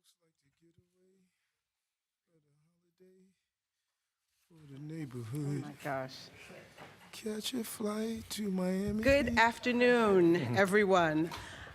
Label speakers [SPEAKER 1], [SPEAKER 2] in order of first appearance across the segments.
[SPEAKER 1] folks like to get away for the holiday for the neighborhood.
[SPEAKER 2] Oh my gosh.
[SPEAKER 1] Catch a flight to Miami
[SPEAKER 2] Good
[SPEAKER 1] Beach.
[SPEAKER 2] afternoon, everyone.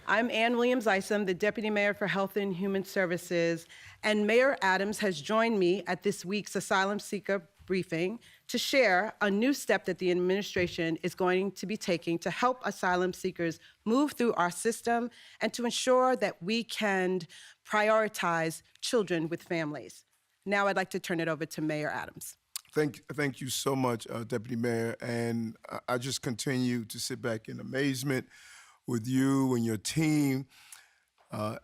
[SPEAKER 2] I'm Ann Williams-Isom, the Deputy Mayor for Health and Human Services, and Mayor Adams has joined me at this week's Asylum Seeker briefing to share a new step that the administration is going to be taking to help asylum seekers move through our system and to ensure that we can prioritize children with families. Now I'd like to turn it over to Mayor Adams.
[SPEAKER 1] Thank you so much, Deputy Mayor. And I just continue to sit back in amazement with you and your team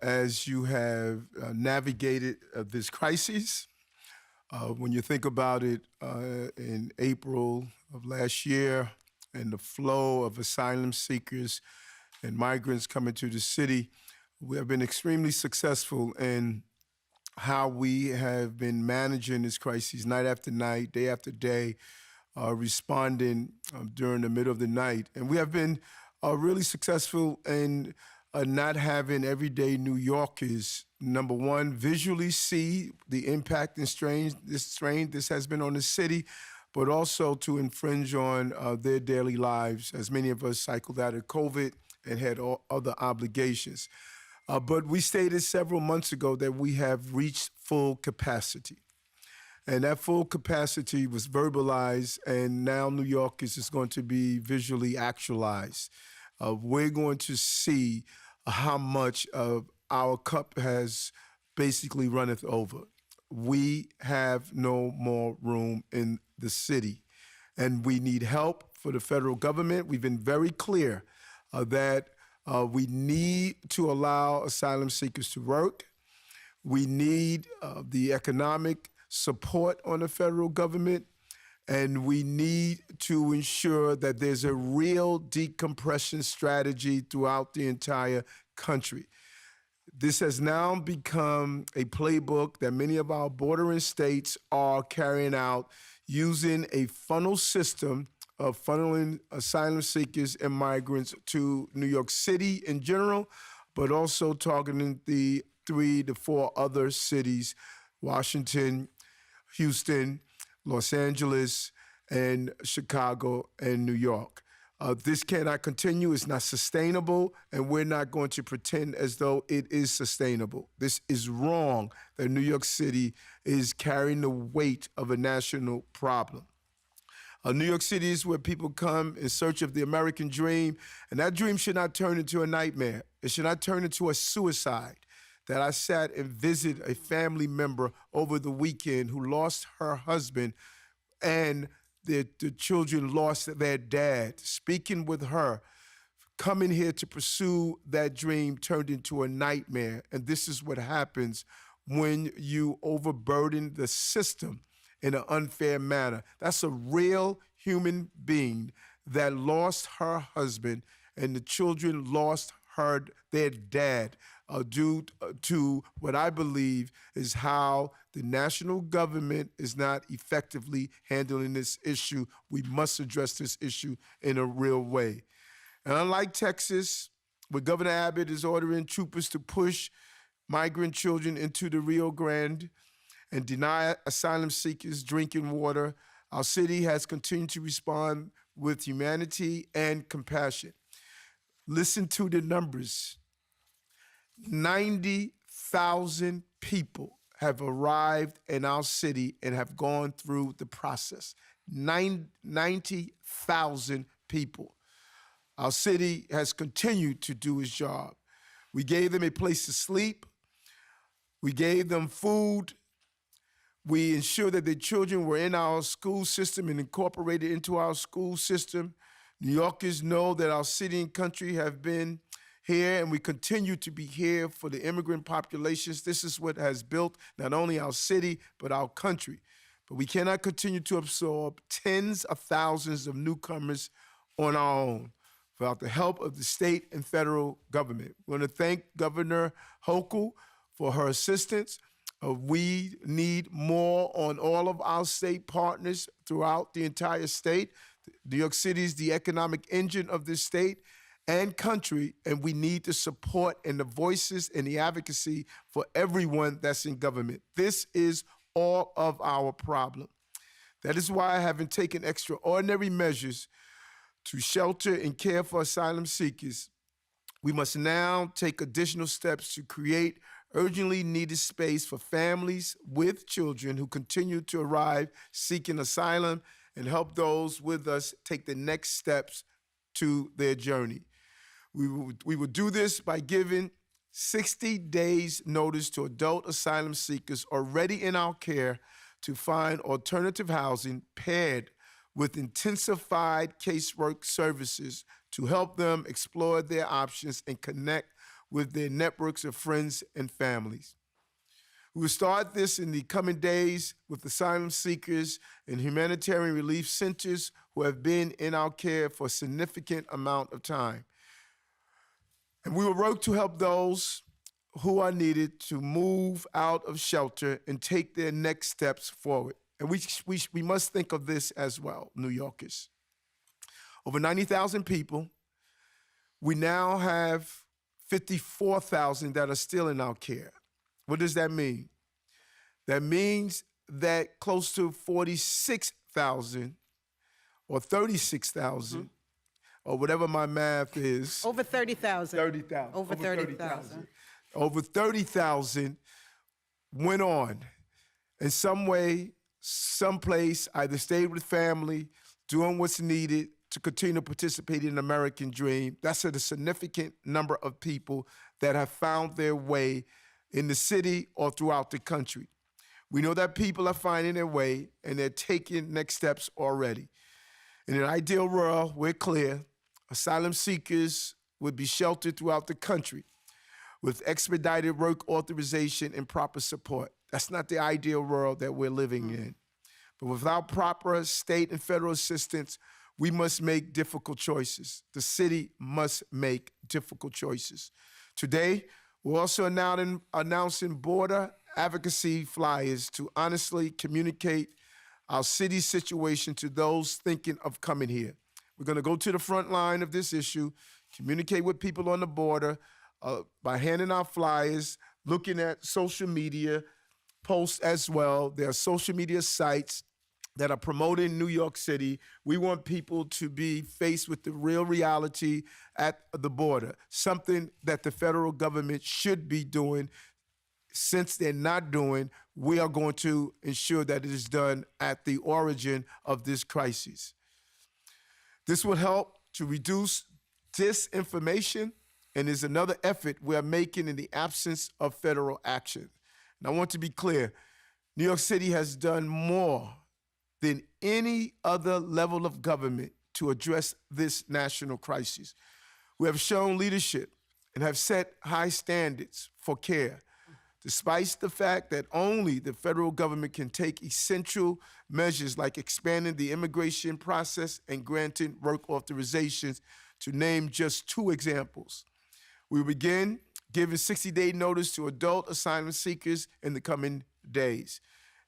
[SPEAKER 1] as you have navigated this crisis. When you think about it, in April of last year, and the flow of asylum seekers and migrants coming to the city, we have been extremely successful in how we have been managing this crisis night after night, day after day, responding during the middle of the night. And we have been really successful in not having everyday New Yorkers, number one, visually see the impact and strain this has been on the city, but also to infringe on their daily lives, as many of us cycled out of COVID and had all other obligations. But we stated several months ago that we have reached full capacity. And that full capacity was verbalized, and now New Yorkers is going to be visually actualized. We're going to see how much of our cup has basically runneth over. We have no more room in the city, and we need help for the federal government. We've been very clear that we need to allow asylum seekers to work. We need the economic support on the federal government, and we need to ensure that there's a real decompression strategy throughout the entire country. This has now become a playbook that many of our bordering states are carrying out using a funnel system of funneling asylum seekers and migrants to New York City in general, but also targeting the 3 to 4 other cities, Washington, Houston, Los Angeles, and Chicago, and New York. This cannot continue. It's not sustainable, and we're not going to pretend as though it is sustainable. This is wrong that New York City is carrying the weight of a national problem. New York City is where people come in search of the American dream, and that dream should not turn into a nightmare. It should not turn into a suicide. That I sat and visited a family member over the weekend who lost her husband, and the children lost their dad. Speaking with her, coming here to pursue that dream turned into a nightmare. And this is what happens when you overburden the system in an unfair manner. That's a real human being that lost her husband, and the children lost their dad due to what I believe is how the national government is not effectively handling this issue. We must address this issue in a real way. And unlike Texas, where Governor Abbott is ordering troopers to push migrant children into the Rio Grande and deny asylum seekers drinking water, our city has continued to respond with humanity and compassion. Listen to the numbers. 90,000 people have arrived in our city and have gone through the process. 90,000 people. Our city has continued to do its job. We gave them a place to sleep. We gave them food. We ensured that their children were in our school system and incorporated into our school system. New Yorkers know that our city and country have been here, and we continue to be here for the immigrant populations. This is what has built not only our city, but our country. But we cannot continue to absorb tens of thousands of newcomers on our own without the help of the state and federal government. We want to thank Governor Hochul for her assistance. We need more on all of our state partners throughout the entire state. New York City is the economic engine of this state, and country, and we need the support and the voices and the advocacy for everyone that's in government. This is all of our problem. That is why, having taken extraordinary measures to shelter and care for asylum seekers, we must now take additional steps to create urgently needed space for families with children who continue to arrive seeking asylum and help those with us take the next steps to their journey. We will do this by giving 60 days notice to adult asylum seekers already in our care to find alternative housing paired with intensified casework services to help them explore their options and connect with their networks of friends and families. We will start this in the coming days with asylum seekers and humanitarian relief centers who have been in our care for a significant amount of time. And we will work to help those who are needed to move out of shelter and take their next steps forward. And we must think of this as well, New Yorkers. Over 90,000 people. We now have 54,000 that are still in our care. What does that mean? That means that close to 46,000 or 36,000 or whatever my math is.
[SPEAKER 2] Over 30,000.
[SPEAKER 1] 30,000.
[SPEAKER 2] Over 30,000.
[SPEAKER 1] Over 30,000 went on in some way, someplace, either stayed with family, doing what's needed to continue to participate in the American dream. That's a significant number of people that have found their way in the city or throughout the country. We know that people are finding their way and they're taking next steps already. In an ideal world, we're clear, asylum seekers would be sheltered throughout the country with expedited work authorization and proper support. That's not the ideal world that we're living in. But without proper state and federal assistance, we must make difficult choices. The city must make difficult choices. Today, we're also announcing border advocacy flyers to honestly communicate our city's situation to those thinking of coming here. We're going to go to the front line of this issue, communicate with people on the border by handing out flyers, looking at social media posts as well. There are social media sites that are promoting New York City. We want people to be faced with the real reality at the border, something that the federal government should be doing. Since they're not doing, we are going to ensure that it is done at the origin of this crisis. This will help to reduce disinformation and is another effort we are making in the absence of federal action. And I want to be clear, New York City has done more than any other level of government to address this national crisis. We have shown leadership and have set high standards for care, despite the fact that only the federal government can take essential measures like expanding the immigration process and granting work authorizations, to name just two examples. We will begin giving 60-day notice to adult asylum seekers in the coming days.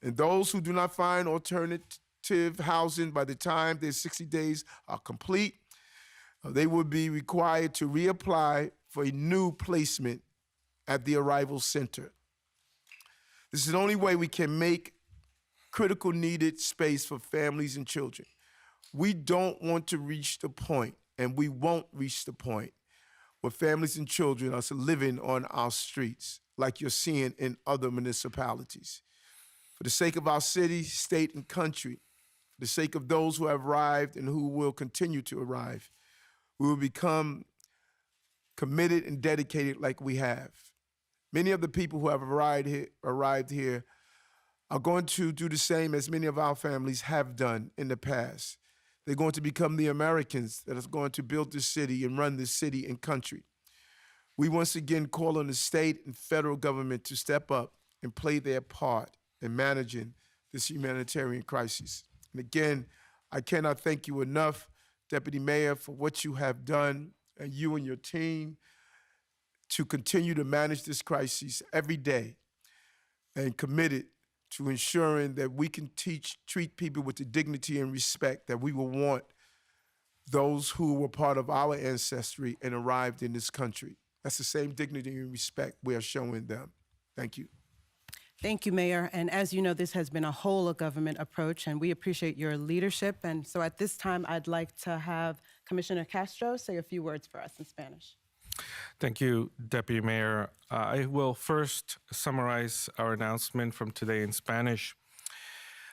[SPEAKER 1] And those who do not find alternative housing by the time their 60 days are complete, they will be required to reapply for a new placement at the arrival center. This is the only way we can make critical needed space for families and children. We don't want to reach the point, and we won't reach the point, where families and children are living on our streets like you're seeing in other municipalities. For the sake of our city, state, and country, for the sake of those who have arrived and who will continue to arrive, we will become committed and dedicated like we have. Many of the people who have arrived here are going to do the same as many of our families have done in the past. They're going to become the Americans that are going to build this city and run this city and country. We once again call on the state and federal government to step up and play their part in managing this humanitarian crisis. And again, I cannot thank you enough, Deputy Mayor, for what you have done, and you and your team, to continue to manage this crisis every day and committed to ensuring that we can treat people with the dignity and respect that we will want those who were part of our ancestry and arrived in this country. That's the same dignity and respect we are showing them. Thank you.
[SPEAKER 2] Thank you, Mayor. And as you know, this has been a whole of government approach, and we appreciate your leadership. And so at this time, I'd like to have Commissioner Castro say a few words for us in Spanish.
[SPEAKER 3] Thank you, Deputy Mayor. I will first summarize our announcement from today in Spanish.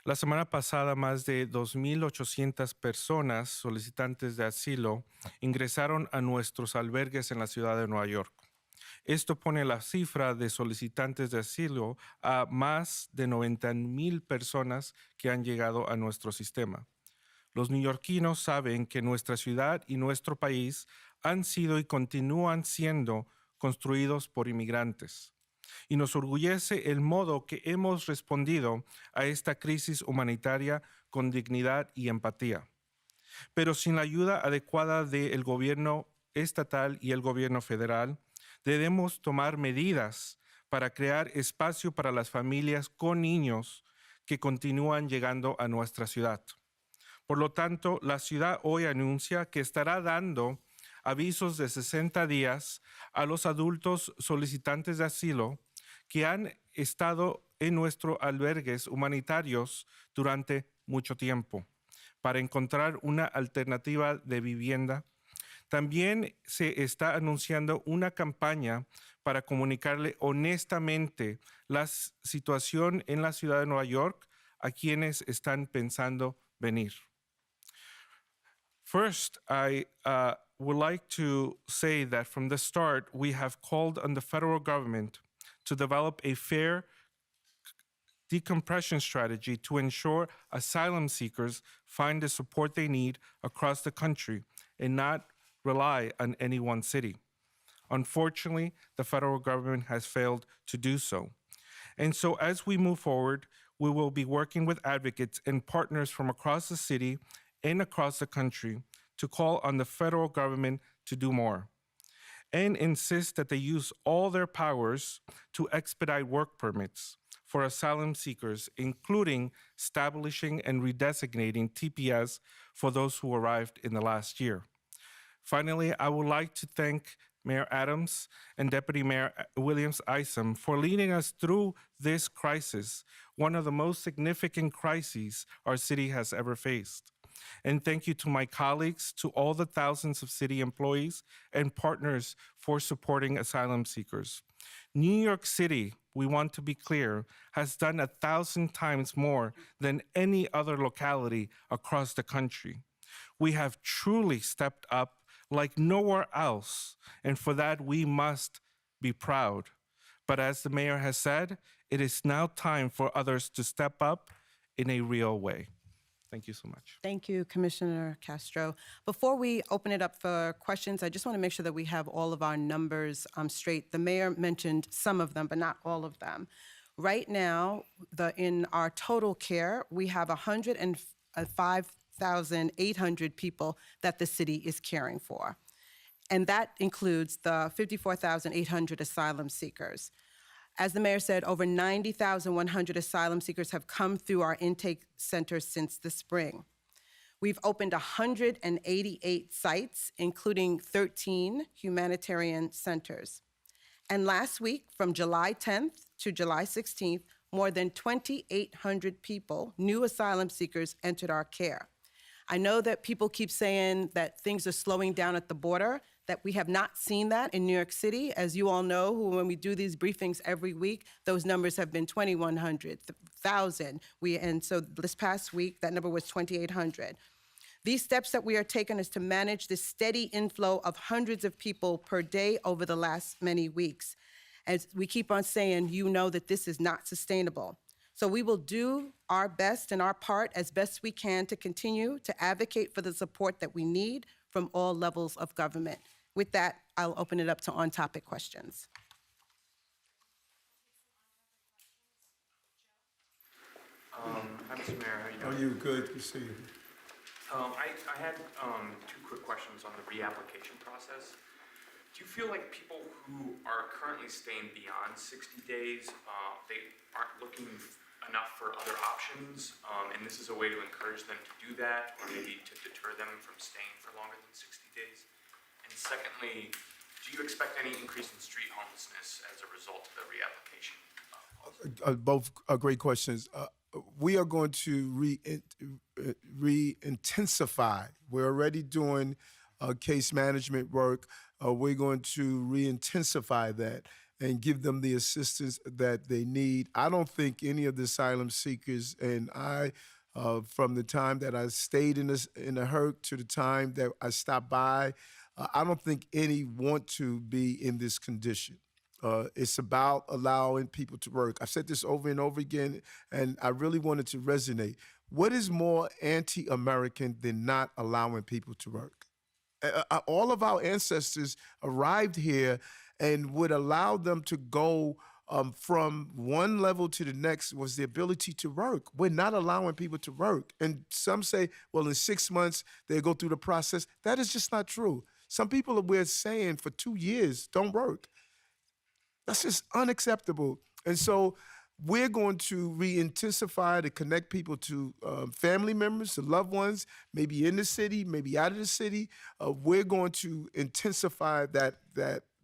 [SPEAKER 3] La semana pasada, más de 2,800 personas solicitantes de asilo ingresaron a nuestros albergues en la ciudad de Nueva York. Esto pone la cifra de solicitantes de asilo a más de 90,000 personas que han llegado a nuestro sistema. Los neoyorquinos saben que nuestra ciudad y nuestro país han sido y continúan siendo construidos por inmigrantes. Y nos orgullece el modo que hemos respondido a esta crisis humanitaria con dignidad y empatía. Pero sin la ayuda adecuada del gobierno estatal y el gobierno federal, debemos tomar medidas para crear espacio para las familias con niños que continúan llegando a nuestra ciudad. Por lo tanto, la ciudad hoy anuncia que estará dando avisos de 60 días a los adultos solicitantes de asilo que han estado en nuestros albergues humanitarios durante mucho tiempo para encontrar una alternativa de vivienda. También se está anunciando una campaña para comunicarle honestamente la situación en la ciudad de Nueva York a quienes están pensando venir. First, I would like to say that from the start, we have called on the federal government to develop a fair decompression strategy to ensure asylum seekers find the support they need across the country and not rely on any one city. Unfortunately, the federal government has failed to do so. And so as we move forward, we will be working with advocates and partners from across the city and across the country to call on the federal government to do more and insist that they use all their powers to expedite work permits for asylum seekers, including establishing and redesignating TPS for those who arrived in the last year. Finally, I would like to thank Mayor Adams and Deputy Mayor Williams Isom for leading us through this crisis, one of the most significant crises our city has ever faced. And thank you to my colleagues, to all the thousands of city employees and partners for supporting asylum seekers. New York City, we want to be clear, has done 1,000 times more than any other locality across the country. We have truly stepped up like nowhere else, and for that we must be proud. But as the mayor has said, it is now time for others to step up in a real way. Thank you so much.
[SPEAKER 2] Thank you, Commissioner Castro. Before we open it up for questions, I just want to make sure that we have all of our numbers straight. The mayor mentioned some of them, but not all of them. Right now, in our total care, we have 105,800 people that the city is caring for. And that includes the 54,800 asylum seekers. As the mayor said, over 90,100 asylum seekers have come through our intake centers since the spring. We've opened 188 sites, including 13 humanitarian centers. And last week, from July 10th to July 16th, more than 2,800 people, new asylum seekers, entered our care. I know that people keep saying that things are slowing down at the border, that we have not seen that in New York City. As you all know, when we do these briefings every week, those numbers have been 2,100, 1,000. And so this past week, that number was 2,800. These steps that we are taking is to manage the steady inflow of hundreds of people per day over the last many weeks. As we keep on saying, you know that this is not sustainable. So we will do our best and our part as best we can to continue to advocate for the support that we need from all levels of government. With that, I'll open it up to on-topic questions.
[SPEAKER 4] Hi, Mr. Mayor. How you
[SPEAKER 1] Are
[SPEAKER 4] doing?
[SPEAKER 1] you good to see you?
[SPEAKER 4] I had two quick questions on the reapplication process. Do you feel like people who are currently staying beyond 60 days, they aren't looking enough for other options? And this is a way to encourage them to do that, or maybe to deter them from staying for longer than 60 days? And secondly, do you expect any increase in street homelessness as a result of the reapplication?
[SPEAKER 1] Both great questions. We are going to re-intensify. We're already doing case management work. We're going to re-intensify that and give them the assistance that they need. I don't think any of the asylum seekers, and from the time that I stayed in the HERC to the time that I stopped by, I don't think any want to be in this condition. It's about allowing people to work. I've said this over and over again, and I really wanted to resonate. What is more anti-American than not allowing people to work? All of our ancestors arrived here and would allow them to go from one level to the next was the ability to work. We're not allowing people to work. And some say, well, in 6 months, they go through the process. That is just not true. Some people we're saying for 2 years don't work. That's just unacceptable. And so we're going to re-intensify to connect people to family members, to loved ones, maybe in the city, maybe out of the city. We're going to intensify that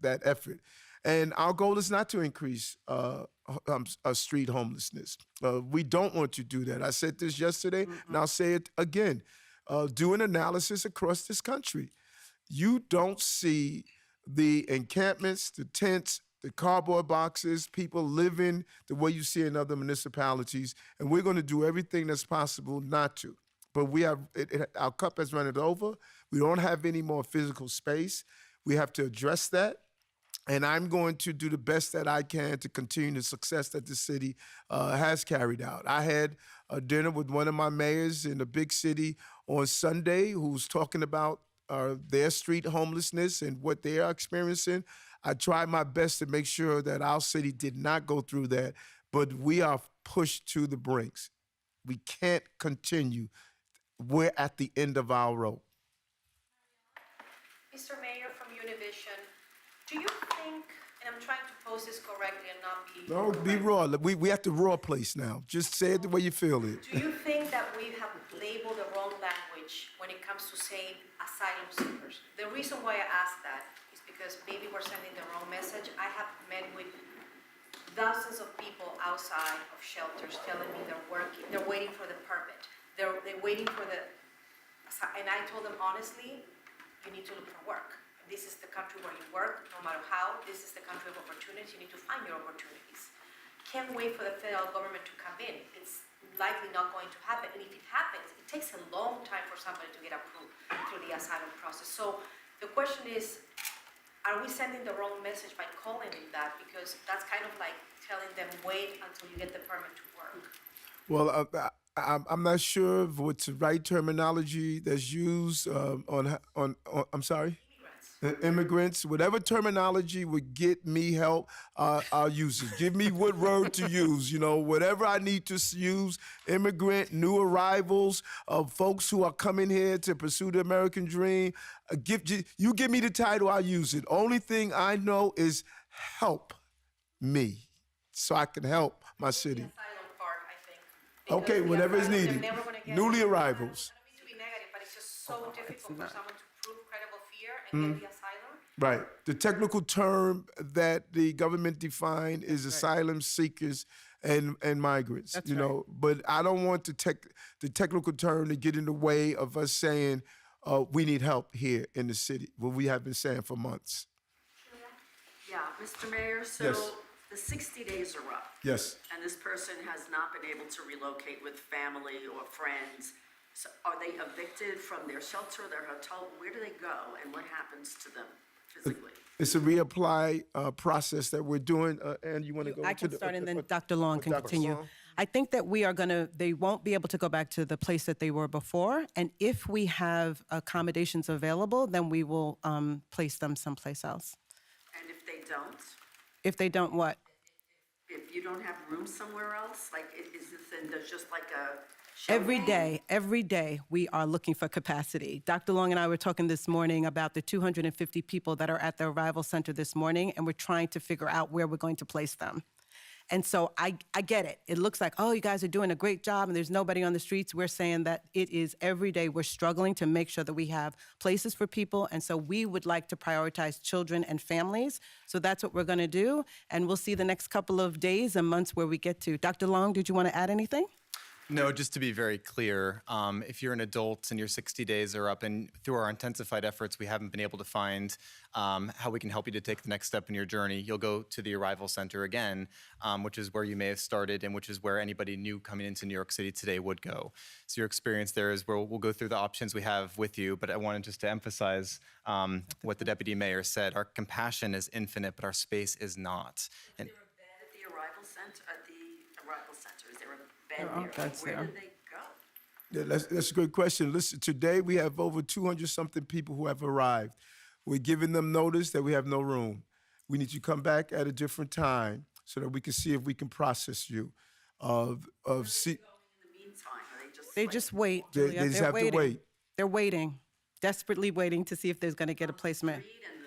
[SPEAKER 1] effort. And our goal is not to increase street homelessness. We don't want to do that. I said this yesterday, and I'll say it again. Do an analysis across this country. You don't see the encampments, the tents, the cardboard boxes, people living the way you see in other municipalities, and we're going to do everything that's possible not to. But we have our cup has run it over. We don't have any more physical space. We have to address that, and I'm going to do the best that I can to continue the success that the city has carried out. I had a dinner with one of my mayors in a big city on Sunday who's talking about their street homelessness and what they are experiencing. I tried my best to make sure that our city did not go through that, but we are pushed to the brinks. We can't continue. We're at the end of our rope.
[SPEAKER 5] Mr. Mayor from Univision, do you think, and I'm trying to pose this correctly and not be...
[SPEAKER 1] No, be raw. We have to raw place now. Just say it the way you feel it.
[SPEAKER 5] Do you think that we have labeled the wrong language when it comes to saying asylum seekers? The reason why I ask that is because maybe we're sending the wrong message. I have met with thousands of people outside of shelters telling me they're waiting for the permit. They're waiting for the, and I told them honestly, you need to look for work. This is the country where you work, no matter how. This is the country of opportunities. You need to find your opportunities. Can't wait for the federal government to come in. It's likely not going to happen. And if it happens, it takes a long time for somebody to get approved through the asylum process. So the question is, are we sending the wrong message by calling it that? Because that's kind of like telling them, wait until you get the permit to work.
[SPEAKER 1] Well, I'm not sure of what's the right terminology that's used on I'm sorry? Immigrants, whatever terminology would get me help, I'll use it. Give me what word to use, whatever I need to use. Immigrant, new arrivals, folks who are coming here to pursue the American dream. You give me the title, I'll use it. Only thing I know is help me so I can help my city.
[SPEAKER 5] The asylum part, I think.
[SPEAKER 1] Okay,
[SPEAKER 5] Because
[SPEAKER 1] whenever it's
[SPEAKER 5] they're
[SPEAKER 1] needed.
[SPEAKER 5] never gonna get
[SPEAKER 1] Newly
[SPEAKER 5] it.
[SPEAKER 1] arrivals.
[SPEAKER 5] I don't mean to be negative, but it's just so difficult for someone to prove credible fear and get the asylum.
[SPEAKER 1] Right. The technical term that the government defined is asylum seekers and migrants.
[SPEAKER 2] That's
[SPEAKER 1] But I don't want the technical term to get in the way of us saying we need help here in the city, what we have been saying for months.
[SPEAKER 6] Yeah, Mr. Mayor, so
[SPEAKER 1] Yes.
[SPEAKER 6] the 60 days are up.
[SPEAKER 1] Yes.
[SPEAKER 6] And this person has not been able to relocate with family or friends. So are they evicted from their shelter, their hotel? Where do they go and what happens to them physically?
[SPEAKER 1] It's a reapply process that we're doing. And you want to go
[SPEAKER 2] I
[SPEAKER 1] to
[SPEAKER 2] can start and then Dr. Long can continue. I think that they won't be able to go back to the place that they were before. And if we have accommodations available, then we will place them someplace else.
[SPEAKER 6] And if they don't?
[SPEAKER 2] If they don't what?
[SPEAKER 6] If you don't have room somewhere else? Like, is this, and there's just like a shelter?
[SPEAKER 2] Every day, we are looking for capacity. Dr. Long and I were talking this morning about the 250 people that are at the arrival center this morning, and we're trying to figure out where we're going to place them. And so I get it. It looks like, oh, you guys are doing a great job and there's nobody on the streets. We're saying that it is every day we're struggling to make sure that we have places for people. And so we would like to prioritize children and families. So that's what we're going to do. And we'll see the next couple of days and months where we get to. Dr. Long, did you want to add anything?
[SPEAKER 7] No, just to be very clear, if you're an adult and your 60 days are up, and through our intensified efforts, we haven't been able to find how we can help you to take the next step in your journey, you'll go to the arrival center again, which is where you may have started and which is where anybody new coming into New York City today would go. So your experience there is where we'll go through the options we have with you, but I wanted just to emphasize what the deputy mayor said. Our compassion is infinite, but our space is not. And
[SPEAKER 6] Is there a bed at the arrival center? Is there a bed
[SPEAKER 2] There are
[SPEAKER 6] there?
[SPEAKER 2] beds
[SPEAKER 6] Where
[SPEAKER 2] there.
[SPEAKER 6] do they go?
[SPEAKER 1] Yeah, that's a great question. Listen, today we have over 200-something people who have arrived. We're giving them notice that we have no room. We need you to come back at a different time so that we can see if we can process you. See,
[SPEAKER 6] In the meantime, are they just?
[SPEAKER 2] They
[SPEAKER 6] like,
[SPEAKER 2] just wait,
[SPEAKER 1] They-
[SPEAKER 2] Julia.
[SPEAKER 1] they just
[SPEAKER 2] They're
[SPEAKER 1] have to
[SPEAKER 2] waiting.
[SPEAKER 1] wait.
[SPEAKER 2] They're waiting, desperately waiting to see if there's going to get a placement.
[SPEAKER 6] Street and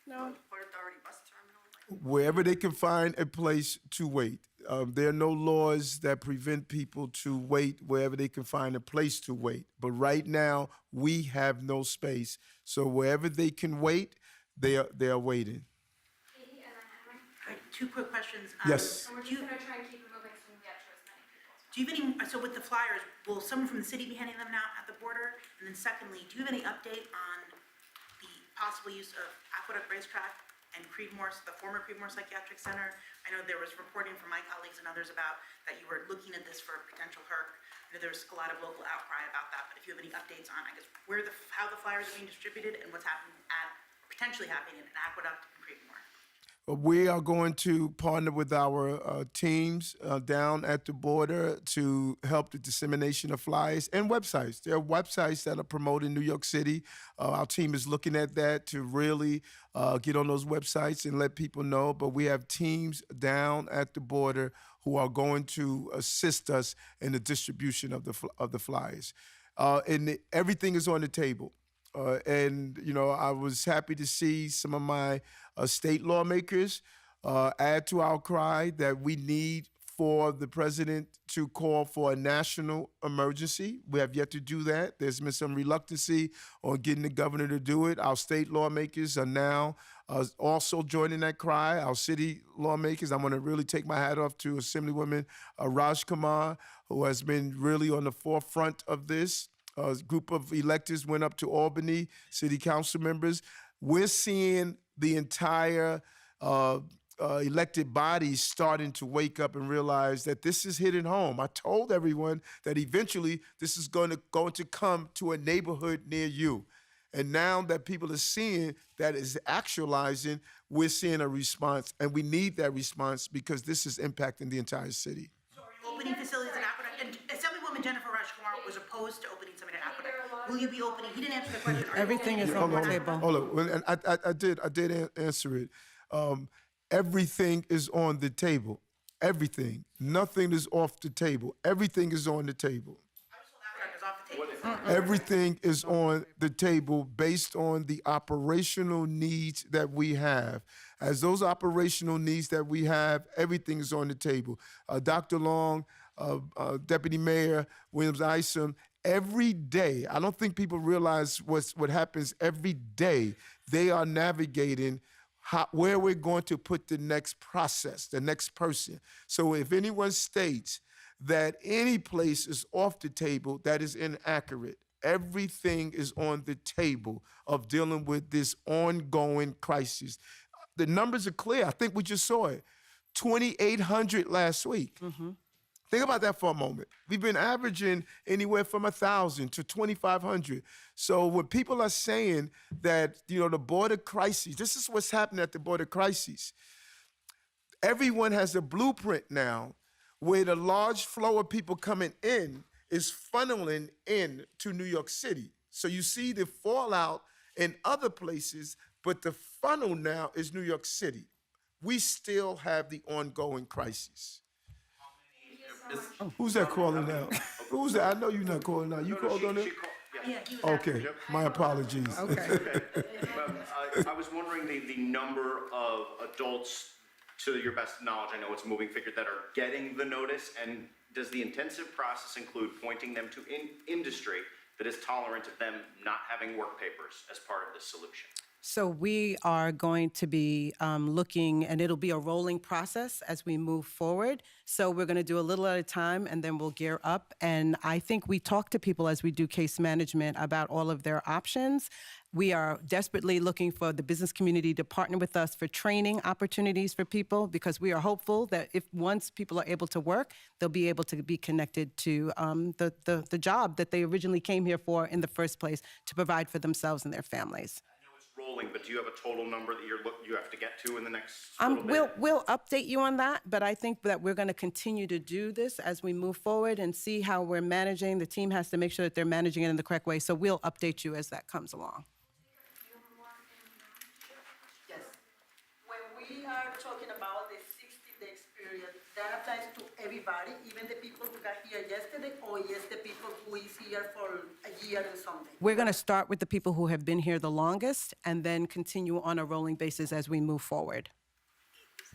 [SPEAKER 6] the Port Authority bus terminal? Like,
[SPEAKER 1] wherever they can find a place to wait. There are no laws that prevent people to wait wherever they can find a place to wait. But right now, we have no space. So wherever they can wait, they are waiting.
[SPEAKER 8] Two quick questions.
[SPEAKER 1] Yes.
[SPEAKER 9] So we're
[SPEAKER 8] Do
[SPEAKER 9] just
[SPEAKER 8] you,
[SPEAKER 9] gonna try and keep it moving so we can get to as many people as possible.
[SPEAKER 8] do you have any, so with the flyers, will someone from the city be handing them out at the border? And then secondly, do you have any update on the possible use of Aqueduct Racetrack and Creedmoor, the former Creedmoor Psychiatric Center? I know there was reporting from my colleagues and others about that you were looking at this for a potential HERC. I know there's a lot of local outcry about that, but if you have any updates on, I guess, how the flyers are being distributed and what's happening potentially happening in Aqueduct and Creedmoor.
[SPEAKER 1] We are going to partner with our teams down at the border to help the dissemination of flyers and websites. There are websites that are promoting New York City. Our team is looking at that to really get on those websites and let people know. But we have teams down at the border who are going to assist us in the distribution of the flyers. Everything is on the table. And, you know, I was happy to see some of my state lawmakers add to our cry that we need for the president to call for a national emergency. We have yet to do that. There's been some reluctancy on getting the governor to do it. Our state lawmakers are now also joining that cry. Our city lawmakers, I'm going to really take my hat off to Assemblywoman Raj Kumar, who has been really on the forefront of this. A group of electors went up to Albany, city council members. We're seeing the entire elected bodies starting to wake up and realize that this is hitting home. I told everyone that eventually this is going to come to a neighborhood near you. And now that people are seeing that is actualizing, we're seeing a response, and we need that response because this is impacting the entire city.
[SPEAKER 8] So are you opening facilities at Aqueduct? And Assemblywoman Jennifer Rajkumar was opposed to opening something at Aqueduct. Will you be opening? He didn't answer the question. Are you
[SPEAKER 2] Everything is
[SPEAKER 8] opening
[SPEAKER 2] on the
[SPEAKER 8] at
[SPEAKER 2] table.
[SPEAKER 1] Hold on. And I did answer it. Everything is on the table. Everything. Nothing is off the table. Everything is on the table.
[SPEAKER 8] I was told Aqueduct is off the table.
[SPEAKER 1] Everything is on the table based on the operational needs that we have. As those operational needs that we have, everything is on the table. Dr. Long, Deputy Mayor Williams Isom, every day, I don't think people realize what happens every day. They are navigating where we're going to put the next process, the next person. So if anyone states that any place is off the table, that is inaccurate. Everything is on the table of dealing with this ongoing crisis. The numbers are clear. I think we just saw it. 2,800 last week. Think about that for a moment. We've been averaging anywhere from 1,000 to 2,500. So when people are saying that, you know, the border crisis, this is what's happening at the border crisis. Everyone has a blueprint now where the large flow of people coming in is funneling in to New York City. So you see the fallout in other places, but the funnel now is New York City. We still have the ongoing crisis. Who's that calling now? Who's that? I know you're not calling now. You called on it?
[SPEAKER 8] Yeah, he was
[SPEAKER 1] Okay, my apologies.
[SPEAKER 2] Okay.
[SPEAKER 10] I was wondering the number of adults to your best knowledge, I know it's a moving figure, that are getting the notice? And does the intensive process include pointing them to industry that is tolerant of them not having work papers as part of the solution?
[SPEAKER 2] So we are going to be looking, and it'll be a rolling process as we move forward. So we're going to do a little at a time, and then we'll gear up. And I think we talk to people as we do case management about all of their options. We are desperately looking for the business community to partner with us for training opportunities for people, because we are hopeful that if once people are able to work, they'll be able to be connected to the job that they originally came here for in the first place, to provide for themselves and their families.
[SPEAKER 10] Rolling, but do you have a total number that you have to get to in the next little bit?
[SPEAKER 2] We'll update you on that, but I think that we're going to continue to do this as we move forward and see how we're managing. The team has to make sure that they're managing it in the correct way, so we'll update you as that comes along.
[SPEAKER 11] Yes. When we are talking about the 60 days period, that applies to everybody, even the people who got here yesterday, or just the people who is here for a year and something?
[SPEAKER 2] We're going to start with the people who have been here the longest and then continue on a rolling basis as we move forward.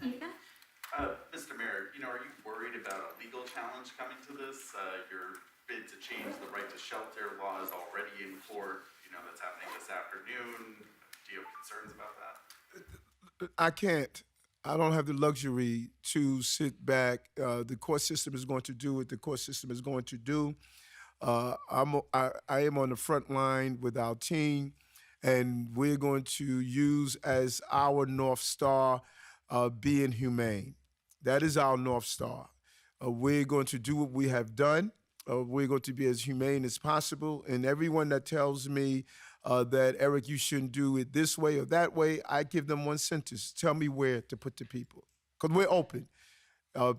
[SPEAKER 12] Mr. Mayor, are you worried about a legal challenge coming to this? Your bid to change the right to shelter law is already in court. That's happening this afternoon. Do you have concerns about that?
[SPEAKER 1] I don't have the luxury to sit back. The court system is going to do what the court system is going to do. I am on the front line with our team, and we're going to use as our North Star being humane. That is our North Star. We're going to do what we have done. We're going to be as humane as possible. And everyone that tells me that, Eric, you shouldn't do it this way or that way, I give them one sentence. Tell me where to put the people. Because we're open.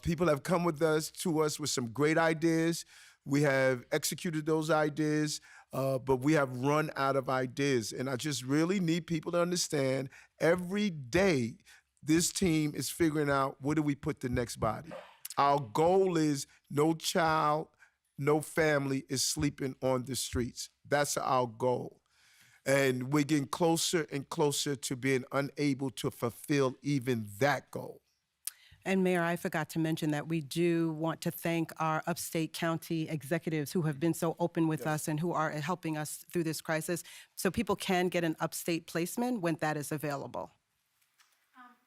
[SPEAKER 1] People have come to us with some great ideas. We have executed those ideas, but we have run out of ideas. And I just really need people to understand, every day this team is figuring out, where do we put the next body? Our goal is no child, no family is sleeping on the streets. That's our goal. And we're getting closer and closer to being unable to fulfill even that goal.
[SPEAKER 2] And Mayor, I forgot to mention that we do want to thank our upstate county executives who have been so open with us and who are helping us through this crisis. So people can get an upstate placement when that is available.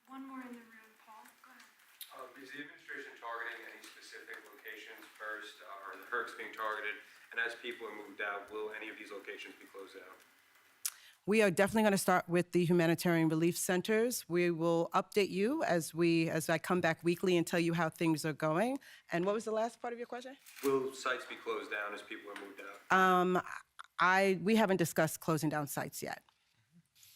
[SPEAKER 9] One more in the room, Paul, go ahead.
[SPEAKER 13] Is the administration targeting any specific locations first? Are the HERCs being targeted? And as people are moved out, will any of these locations be closed out?
[SPEAKER 2] We are definitely going to start with the humanitarian relief centers. We will update you as I come back weekly and tell you how things are going. And what was the last part of your question?
[SPEAKER 13] Will sites be closed down as people are moved out?
[SPEAKER 2] We haven't discussed closing down sites yet.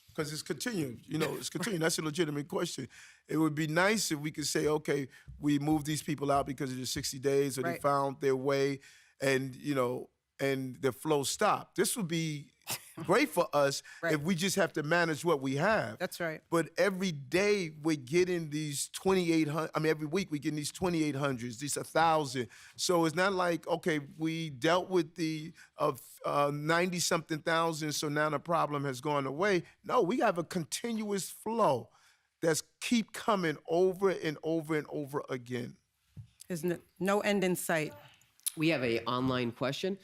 [SPEAKER 1] Because it's continuing, it's continuing. That's a legitimate question. It would be nice if we could say, okay, we moved these people out because of the 60 days, or they found their way, and and the flow stopped. This would be great for us if we just have to manage what we have.
[SPEAKER 2] That's right.
[SPEAKER 1] But every day we're getting these 2,800. Every week we're getting these 2,800s, these 1,000. So it's not like, okay, we dealt with the 90-something thousand, so now the problem has gone away. No, we have a continuous flow that's keep coming over and over and over again.
[SPEAKER 2] There's no end in sight.
[SPEAKER 14] We have an online question.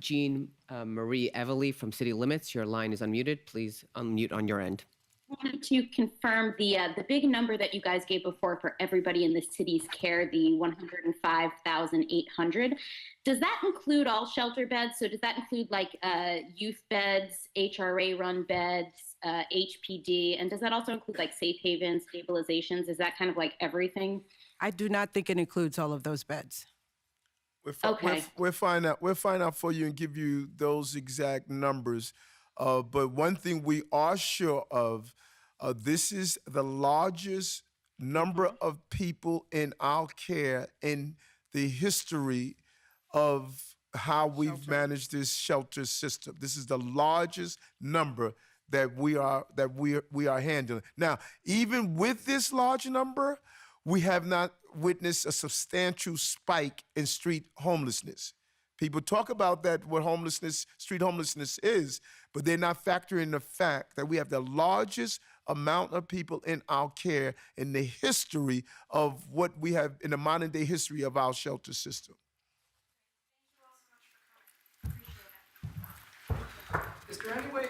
[SPEAKER 14] Jean Marie Everly from City Limits, your line is unmuted. Please unmute on your end.
[SPEAKER 15] I wanted to confirm the big number that you guys gave before for everybody in the city's care, the 105,800. Does that include all shelter beds? So does that include like youth beds, HRA-run beds, HPD, and does that also include like safe havens, stabilizations? Is that kind of like everything?
[SPEAKER 2] I do not think it includes all of those beds.
[SPEAKER 1] We'll find out for you and give you those exact numbers. But one thing we are sure of, this is the largest number of people in our care in the history of how we've managed this shelter system. This is the largest number that we are handling. Now, even with this large number, we have not witnessed a substantial spike in street homelessness. People talk about that, what street homelessness is, but they're not factoring the fact that we have the largest amount of people in our care in the history of what we have in the modern day history of our shelter system.
[SPEAKER 16] Is there any way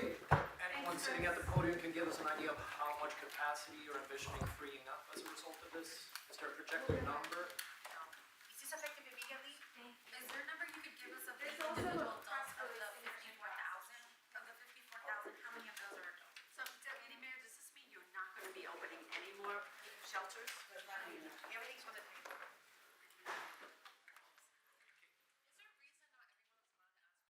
[SPEAKER 16] anyone sitting at the podium can give us an idea of how much capacity you're envisioning freeing up as a result of this? Is there a projected number?